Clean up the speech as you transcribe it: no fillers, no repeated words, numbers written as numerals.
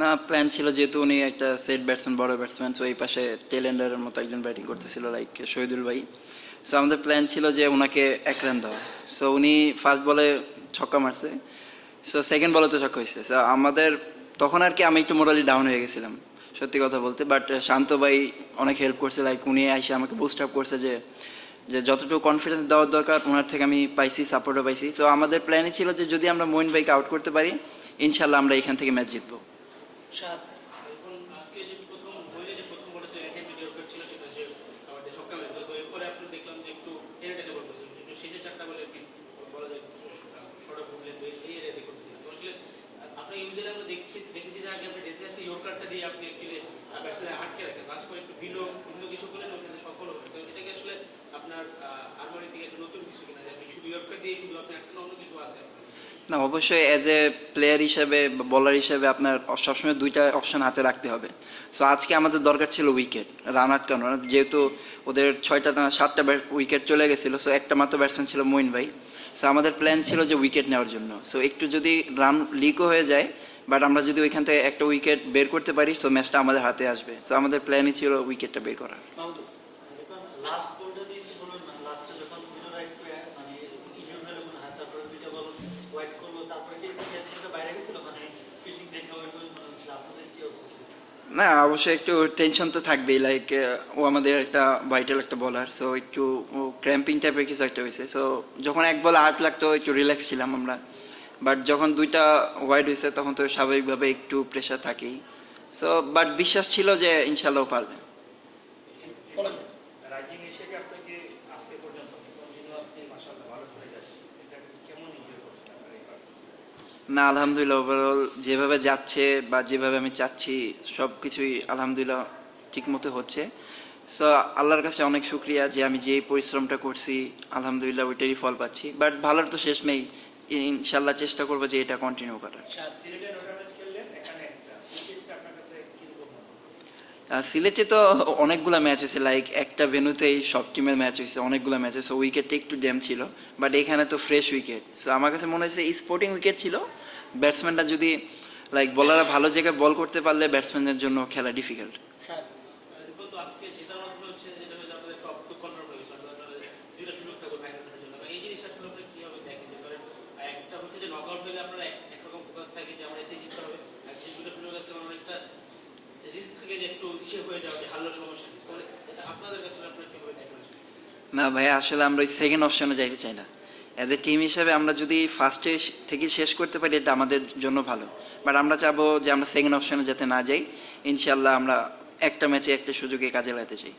না, প্ল্যান ছিল যেহেতু উনি একটা সেট ব্যাটসম্যান, বড় ব্যাটসম্যান, সো এই পাশে টেলেন্ডারের মতো একজন ব্যাটিং করতেছিল লাইক শহীদুল ভাই। সো আমাদের প্ল্যান ছিল যে ওনাকে 1 রান দেওয়া। সো উনি ফার্স্ট বলে ছক্কা মারছে, সো সেকেন্ড বলে তো ছক্কা হয়েছে। সো আমাদের তখন আর কি আমি একটু মোরালি ডাউন হয়ে গেছিলাম সত্যি কথা বলতে, বাট শান্ত ভাই অনেক হেল্প করছে, লাইক উনি এসে আমাকে বুস্ট আপ করছে যে যে যতটুকু কনফিডেন্স দেওয়ার দরকার ওনার থেকে আমি পাইছি, সাপোর্টও পাইছি। সো আমাদের প্ল্যানই ছিল যে যদি আমরা মঈন ভাইকে আউট করতে পারি ইনশাল্লাহ আমরা এখান থেকে ম্যাচ জিতবো। সাত। এখন আজকে যে প্রথম বইলে যে প্রথম বলে ছিল এটা ভিডিও ছিল সেটা যে আমাদের সকালে তো এরপরে আপনি দেখলাম যে একটু এরিয়াতে বল করছেন, কিন্তু শেষে চারটা বলে আপনি বলা যায় শর্ট করলেন, এই এরিয়াতে করতেছিলেন। তো আসলে আপনি ইউজুয়ালি আমরা দেখেছি যে আগে আপনি ডেথে আসলে ইয়র্কারটা দিয়ে আপনি অ্যাকচুয়ালি ব্যাটসম্যান আটকে রাখেন, আজকে একটু ভিন্ন ভিন্ন কিছু করলেন, ওখানে সফল হবেন। তো এটাকে আসলে আপনার আরমারি থেকে একটা নতুন কিছু কিনা যায়, আপনি শুধু ইয়র্কার দিয়ে শুধু আপনার একটা অন্য কিছু আছে? না, অবশ্যই এজ এ প্লেয়ার হিসেবে বা বলার হিসেবে আপনার সবসময় দুইটা অপশন হাতে রাখতে হবে। সো আজকে আমাদের দরকার ছিল উইকেট, রান আটকানো, যেহেতু ওদের 6টা না 7টা উইকেট চলে গেছিলো। সো একটা মাত্র ব্যাটসম্যান ছিল মঈন ভাই। সো আমাদের প্ল্যান ছিল যে উইকেট নেওয়ার জন্য। সো একটু যদি রান লিকও হয়ে যায়, বাট আমরা যদি ওইখান থেকে একটা উইকেট বের করতে পারি তো ম্যাচটা আমাদের হাতে আসবে। সো আমাদের প্ল্যানই ছিল উইকেটটা বের করা। মাহমুদুল, এখন লাস্ট বলটা দিয়ে একটু বলুন না, লাস্টে যখন মিডল রাইট মানে ইজিও হলো মনে হয়, তারপরে দুইটা বল ওয়াইড করলো, তারপরে কি একটু টেনশনটা বাইরে গেছিল, মানে ফিল্ডিং দেখে ওইরকম মনে হচ্ছিল, আপনাদের কি অবস্থা ছিল? না, অবশ্যই একটু টেনশন তো থাকবেই, লাইক ও আমাদের একটা ভাইটাল একটা বলার। সো একটু ক্র্যাম্পিং টাইপের কিছু একটা হয়েছে। সো যখন এক বলে 8 লাগতো একটু রিল্যাক্স ছিলাম আমরা, বাট যখন দুইটা ওয়াইড হয়েছে তখন তো স্বাভাবিকভাবে একটু প্রেশার থাকেই। সো বাট বিশ্বাস ছিল যে ইনশাল্লাহ ও পারবে। রাইজিং এশিয়াকে আপনাকে আজকে পর্যন্ত কন্টিনিউয়াসলি মাশাআল্লাহ ভালো করে যাচ্ছে, এটা কেমন এনজয় করছেন আপনারা এই পারফরম্যান্স? না, আলহামদুলিল্লাহ ওভারঅল যেভাবে যাচ্ছে বা যেভাবে আমি চাচ্ছি সব কিছুই আলহামদুলিল্লাহ ঠিক মতো হচ্ছে। সো আল্লাহর কাছে অনেক শুক্রিয়া যে আমি যে পরিশ্রমটা করছি আলহামদুলিল্লাহ ওইটারই ফল পাচ্ছি। বাট ভালোর তো শেষ নেই, ইনশাল্লাহ চেষ্টা করবো যে এটা কন্টিনিউ করার। সিলেটে টুর্নামেন্ট খেললেন, এখানে একটা ক্রিকেটটা আপনার কাছে কিরকম মনে হয়? সিলেটে তো অনেকগুলো ম্যাচ হয়েছে, লাইক একটা ভেন্যুতেই সব টিমের ম্যাচ হয়েছে, অনেকগুলো ম্যাচ হয়েছে, উইকেটটা একটু ড্যাম ছিল। বাট এখানে তো ফ্রেশ উইকেট। সো আমার কাছে মনে হয়েছে স্পোর্টিং উইকেট ছিল। ব্যাটসম্যানরা যদি লাইক বলাররা ভালো জায়গায় বল করতে পারলে ব্যাটসম্যানদের জন্য খেলা ডিফিকাল্ট। এরপর তো আজকে জেতার মাধ্যমে হচ্ছে যেটা হচ্ছে আপনাদের টপ টু কন্ট্রোল হয়ে গেছে, অর্থাৎ আপনাদের দুইটা সুযোগ থাকবে ফাইনালের জন্য। এই জিনিসটা আসলে আপনি কিভাবে দেখেন? যে ধরেন একটা হচ্ছে যে নক আউট হলে আপনারা একরকম ফোকাস থাকে যে আমরা এটাই জিততে হবে, আর যে দুটো সুযোগ আছে আমরা একটা রিস্ক থেকে যে একটু ইসে হয়ে যাবে, হারলেও সমস্যা নেই। তাহলে এটা আপনাদের কাছে আপনারা কিভাবে দেখেন আসলে? না ভাই, আসলে আমরা ওই সেকেন্ড অপশনে যাইতে চাই না। অ্যাজ এ টিম হিসেবে আমরা যদি ফার্স্টে থেকে শেষ করতে পারি এটা আমাদের জন্য ভালো। বাট আমরা চাবো যে আমরা সেকেন্ড অপশনে যাতে না যাই। ইনশাল্লাহ আমরা একটা ম্যাচে একটা সুযোগে কাজে লাগাতে চাই।